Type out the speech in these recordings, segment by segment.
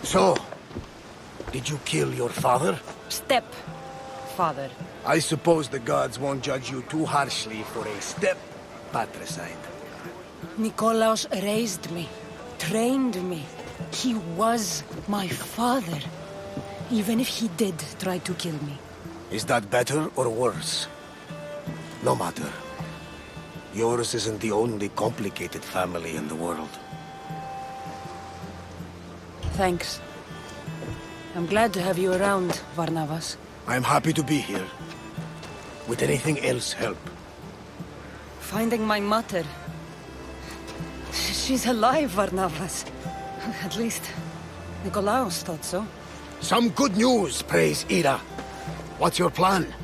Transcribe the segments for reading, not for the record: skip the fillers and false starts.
So, did you kill your father? Step-father. I suppose the gods won't judge you too harshly for a step-patricide. Nikolaos raised me, trained me. He was my father. Even if he did try to kill me. Is that better or worse? No matter. Yours isn't the only complicated family in the world. Thanks. I'm glad to have you around, Varnavas. I'm happy to be here. Would anything else help? Finding my mother. She's alive, Varnavas. At least, Nikolaos thought so. Some good news, praise Ira. What's your plan?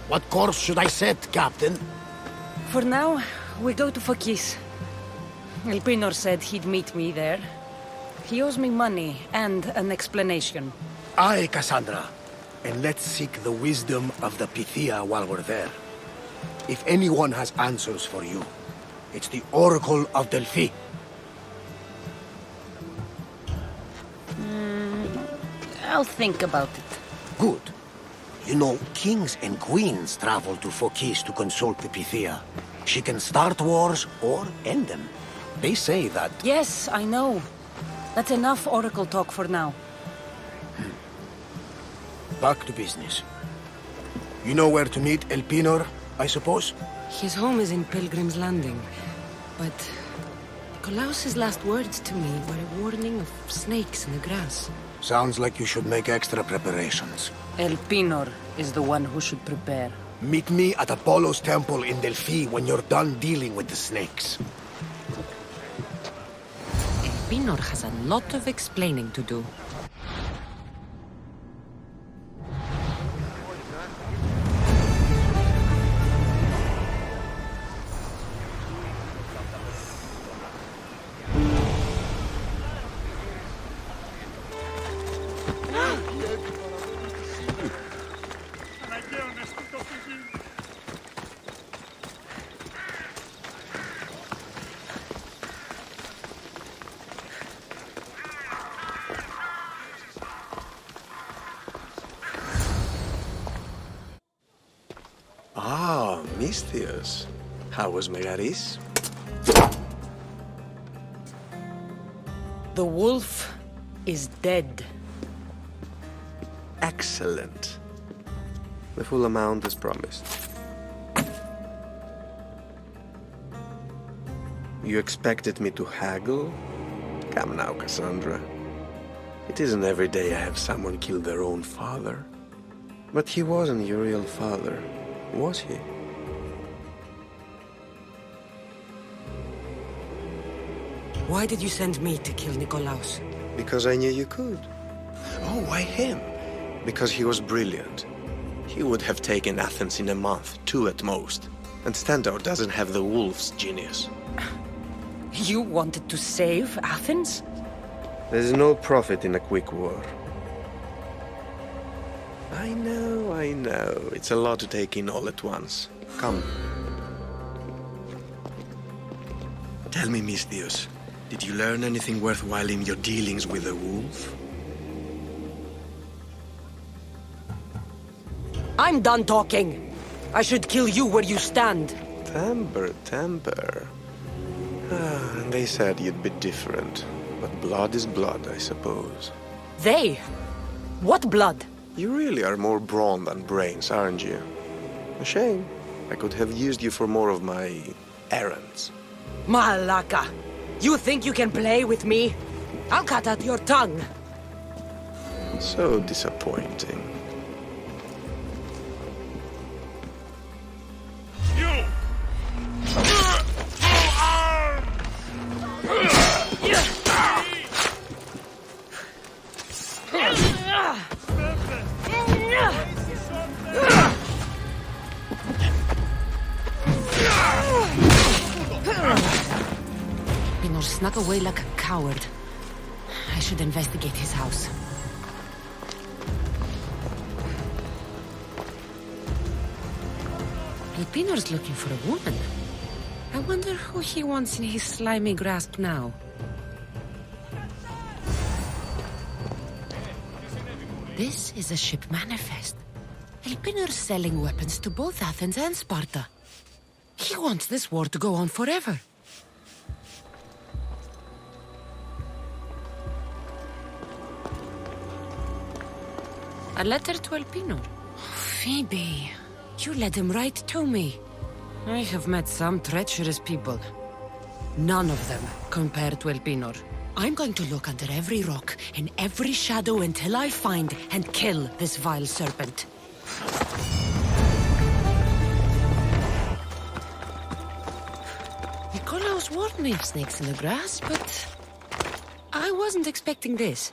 What course should I set, Captain? For now, we go to Phokis. Elpinor said he'd meet me there. He owes me money and an explanation. Aye, Cassandra. And let's seek the wisdom of the Pythia while we're there. If anyone has answers for you, it's the Oracle of Delphi. I'll think about it. Good. You know, kings and queens travel to Phokis to consult the Pythia. She can start wars or end them. They say that... Yes, I know. That's enough oracle talk for now. Back to business. You know where to meet Elpinor, I suppose? His home is in Pilgrim's Landing, but Nikolaos's last words to me were a warning of snakes in the grass. Sounds like you should make extra preparations. Elpinor is the one who should prepare. Meet me at Apollo's temple in Delphi when you're done dealing with the snakes. Elpinor has a lot of explaining to do. Ah, Misthios. How was Megaris? The wolf is dead. Excellent. The full amount is promised. You expected me to haggle? Come now, Cassandra. It isn't every day I have someone kill their own father. But he wasn't your real father, was he? Why did you send me to kill Nikolaos? Because I knew you could. Oh, why him? Because he was brilliant. He would have taken Athens in a month, 2 at most. And Stentor doesn't have the wolf's genius. You wanted to save Athens? There's no profit in a quick war. I know. It's a lot to take in all at once. Come. Tell me, Misthios, did you learn anything worthwhile in your dealings with the wolf? I'm done talking. I should kill you where you stand. Temper. And they said you'd be different. But blood is blood, I suppose. They? What blood? You really are more brawn than brains, aren't you? A shame. I could have used you for more of my errands. Malaka! You think you can play with me? I'll cut out your tongue. So disappointing. Pinor snuck away like a coward. I should investigate his house. Elpinor's looking for a woman. I wonder who he wants in his slimy grasp now. This is a ship manifest. Elpinar's selling weapons to both Athens and Sparta. He wants this war to go on forever. A letter to Elpinor. Phoebe, you let him write to me. I have met some treacherous people. None of them compare to Elpinor. I'm going to look under every rock and every shadow until I find and kill this vile serpent. Nikolaos warned me of snakes in the grass, but I wasn't expecting this.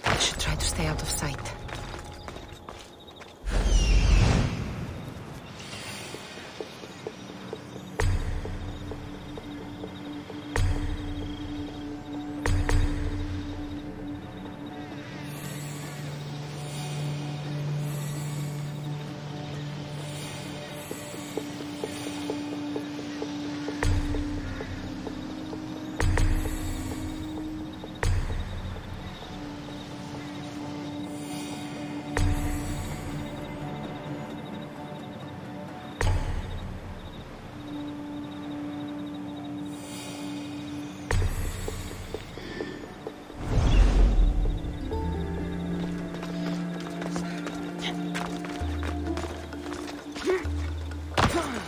I should try to stay out of sight. You're done!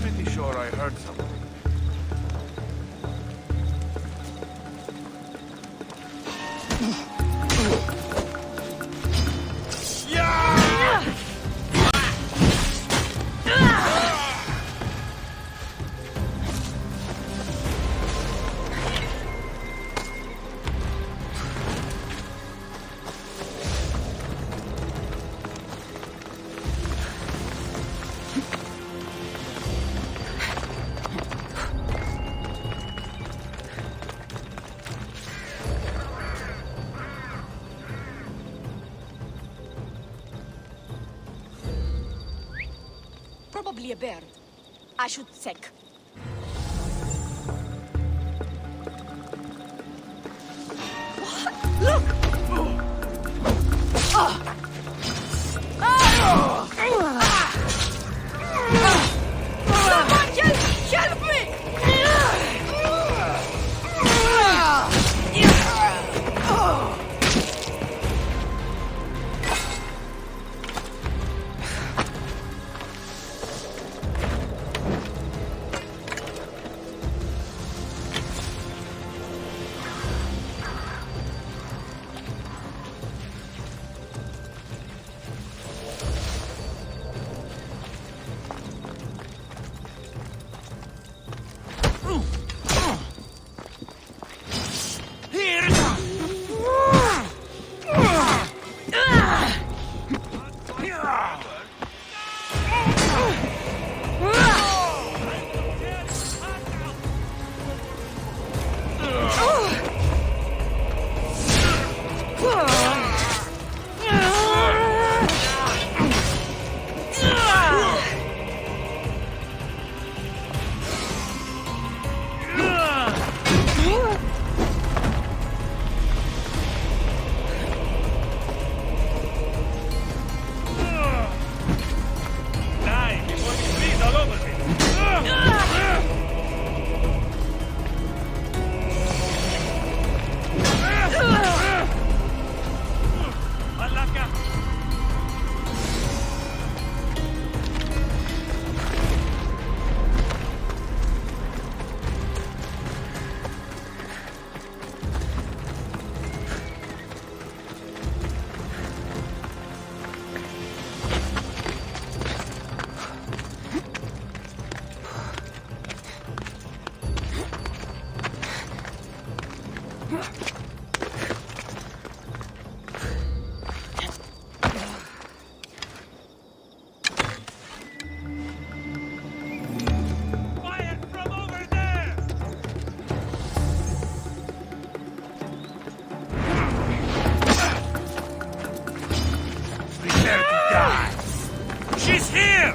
Pretty sure I heard something. Probably a bird. I should check. Look! Someone help me! She's here!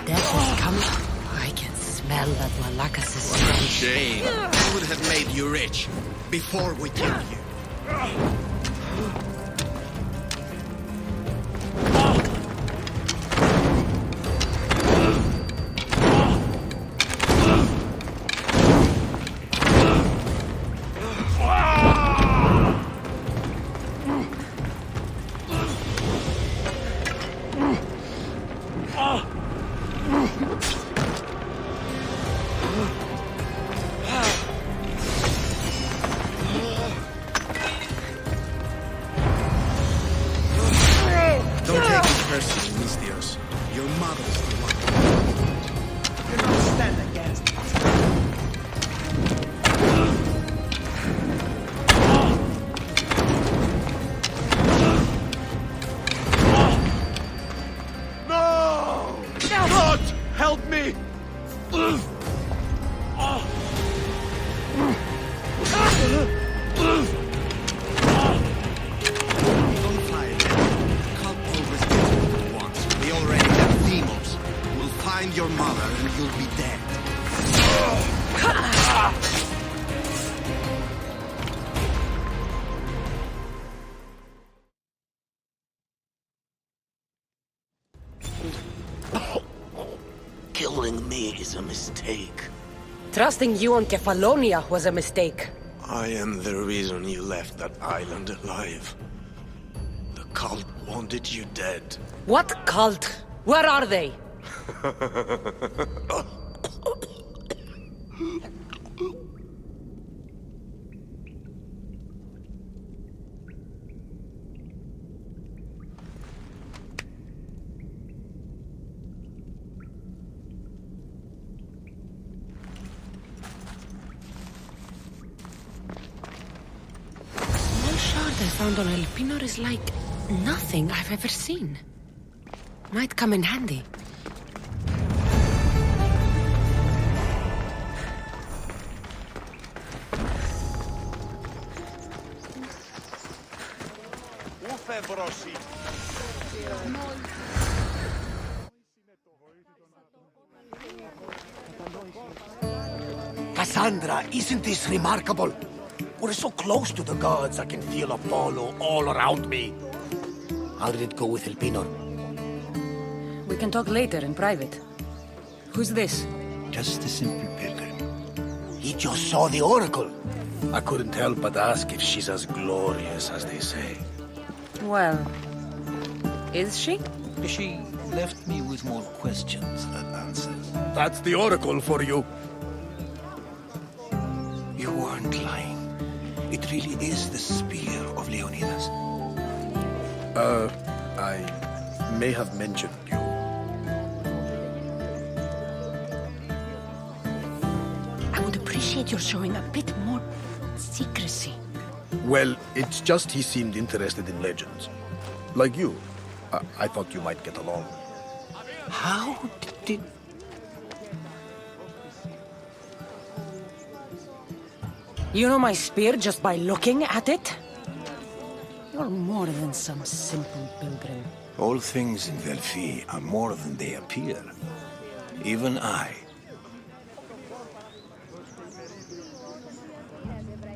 Death is coming. I can smell that Malakas is stench. Shame. We would have made you rich before we killed you. Don't take it personally, Miss Dios. Your mother's the one. You don't stand against it. No! God, help me! Don't fly again. Cult always gets what it wants. We already have demons. We'll find your mother and you'll be dead. Killing me is a mistake. Trusting you on Kefalonia was a mistake. I am the reason you left that island alive. The cult wanted you dead. What cult? Where are they? Small shard I found on El Pinor is like nothing I've ever seen. Might come in handy. Cassandra, isn't this remarkable? We're so close to the gods, I can feel Apollo all around me. How did it go with El Pinor? We can talk later in private. Who's this? Just a simple pilgrim. He just saw the oracle. I couldn't help but ask if she's as glorious as they say. Well, is she? She left me with more questions than answers. That's the oracle for you. You weren't lying. It really is the spear of Leonidas. I may have mentioned you. I would appreciate your showing a bit more secrecy. Well, it's just he seemed interested in legends. Like you. I thought you might get along. How did... You know my spear just by looking at it? You're more than some simple pilgrim. All things in Delphi are more than they appear. Even I.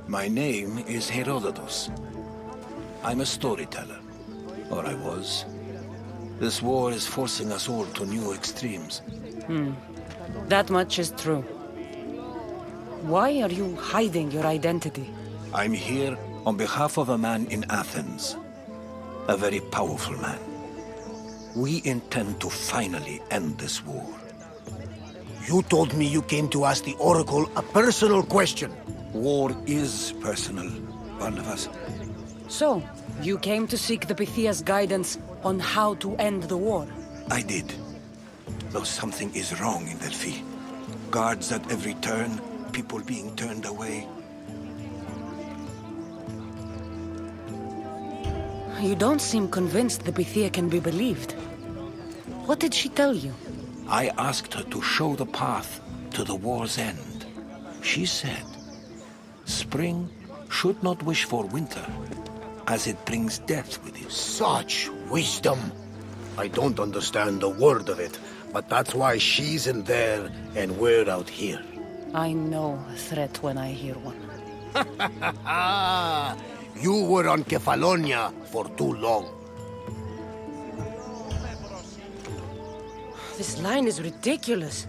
My name is Herodotus. I'm a storyteller. Or I was. This war is forcing us all to new extremes. That much is true. Why are you hiding your identity? I'm here on behalf of a man in Athens. A very powerful man. We intend to finally end this war. You told me you came to ask the oracle a personal question. War is personal, Barnabas. So, you came to seek the Pythia's guidance on how to end the war. I did. Though something is wrong in Delphi. Guards at every turn, people being turned away. You don't seem convinced the Pythia can be believed. What did she tell you? I asked her to show the path to the war's end. She said, spring should not wish for winter, as it brings death with it. Such wisdom! I don't understand a word of it, but that's why she's in there and we're out here. I know a threat when I hear one. You were on Kefalonia for too long. This line is ridiculous.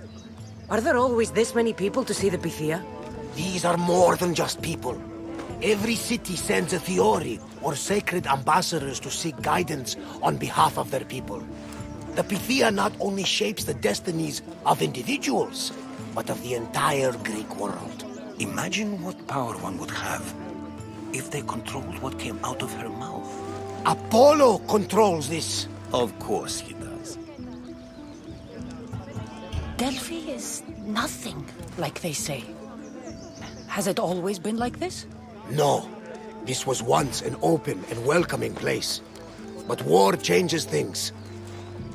Are there always this many people to see the Pythia? These are more than just people. Every city sends a theory or sacred ambassadors to seek guidance on behalf of their people. The Pythia not only shapes the destinies of individuals, but of the entire Greek world. Imagine what power one would have if they controlled what came out of her mouth. Apollo controls this. Of course he does. Delphi is nothing, like they say. Has it always been like this? No. This was once an open and welcoming place. But war changes things.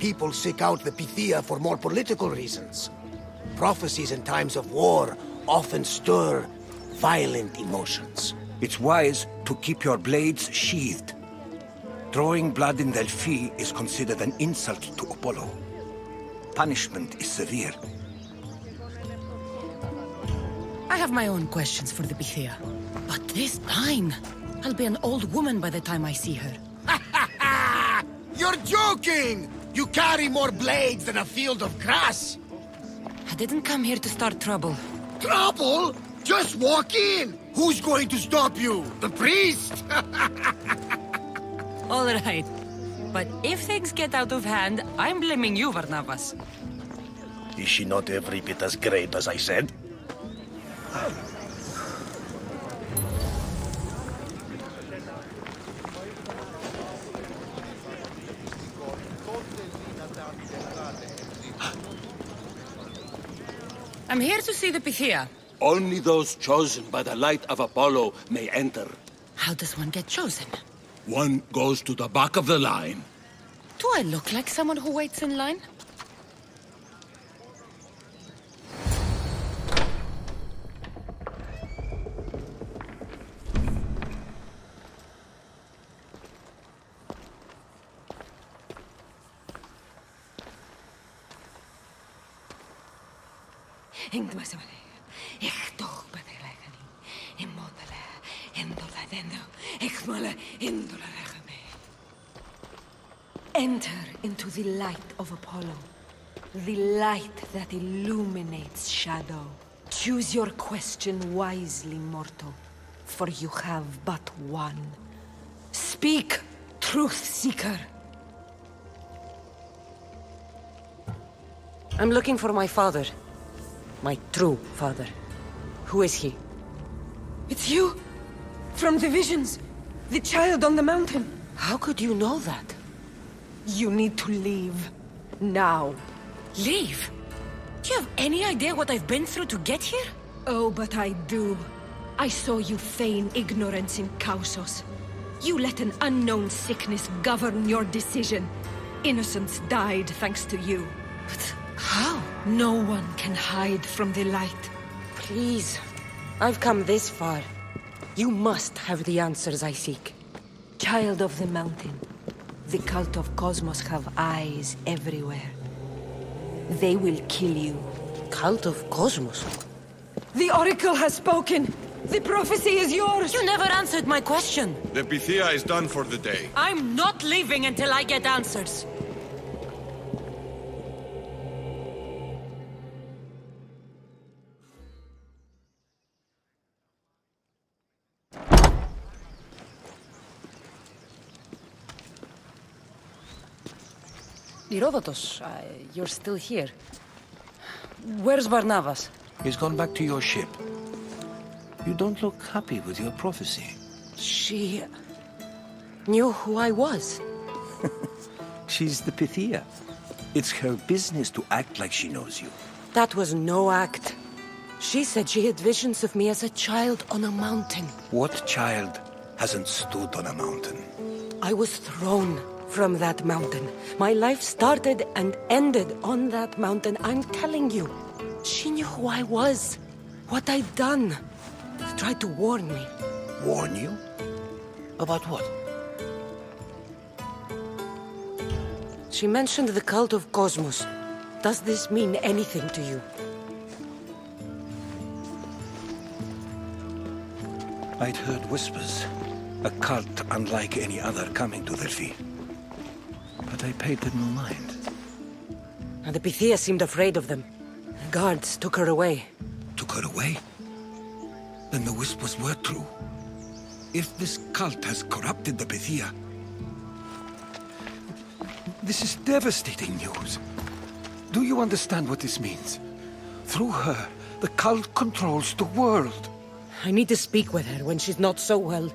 People seek out the Pythia for more political reasons. Prophecies in times of war often stir violent emotions. It's wise to keep your blades sheathed. Drawing blood in Delphi is considered an insult to Apollo. Punishment is severe. I have my own questions for the Pythia. But this line... I'll be an old woman by the time I see her. You're joking! You carry more blades than a field of grass! I didn't come here to start trouble. Trouble? Just walk in! Who's going to stop you? The priest? All right. But if things get out of hand, I'm blaming you, Barnabas. Is she not every bit as great as I said? I'm here to see the Pythia. Only those chosen by the light of Apollo may enter. How does one get chosen? One goes to the back of the line. Do I look like someone who waits in line? Enter into the light of Apollo, the light that illuminates shadow. Choose your question wisely, mortal, for you have but one. Speak, truth seeker. I'm looking for my father. My true father. Who is he? It's you! From the visions! The child on the mountain! How could you know that? You need to leave. Now. Leave? Do you have any idea what I've been through to get here? Oh, but I do. I saw you feign ignorance in Kausos. You let an unknown sickness govern your decision. Innocents died thanks to you. But how? No one can hide from the light. Please. I've come this far. You must have the answers I seek. Child of the mountain, the cult of Cosmos have eyes everywhere. They will kill you. Cult of Cosmos? The Oracle has spoken! The prophecy is yours! You never answered my question! The Pythia is done for the day. I'm not leaving until I get answers! Herodotus, you're still here. Where's Barnabas? He's gone back to your ship. You don't look happy with your prophecy. She knew who I was. She's the Pythia. It's her business to act like she knows you. That was no act. She said she had visions of me as a child on a mountain. What child hasn't stood on a mountain? I was thrown from that mountain. My life started and ended on that mountain. I'm telling you. She knew who I was, what I'd done. She tried to warn me. Warn you? About what? She mentioned the cult of Cosmos. Does this mean anything to you? I'd heard whispers. A cult unlike any other coming to Delphi. But I paid it no mind. And the Pythia seemed afraid of them. The guards took her away. Took her away? Then the whispers were true. If this cult has corrupted the Pythia, this is devastating news. Do you understand what this means? Through her, the cult controls the world. I need to speak with her when she's not so well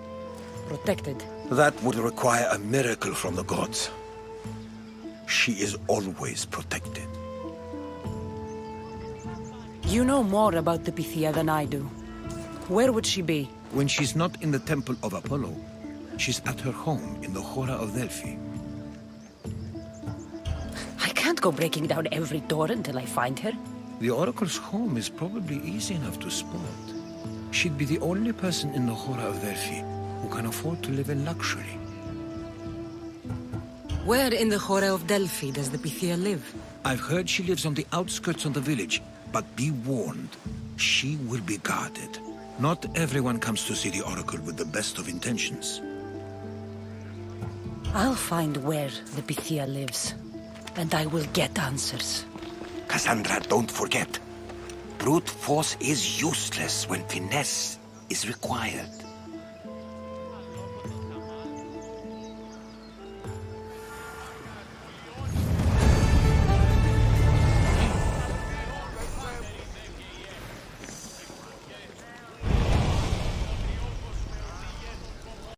protected. That would require a miracle from the gods. She is always protected. You know more about the Pythia than I do. Where would she be? When she's not in the temple of Apollo, she's at her home in the Hora of Delphi. I can't go breaking down every door until I find her. The Oracle's home is probably easy enough to spot. She'd be the only person in the Hora of Delphi who can afford to live in luxury. Where in the Hora of Delphi does the Pythia live? I've heard she lives on the outskirts of the village, but be warned, she will be guarded. Not everyone comes to see the Oracle with the best of intentions. I'll find where the Pythia lives, and I will get answers. Cassandra, don't forget. Brute force is useless when finesse is required.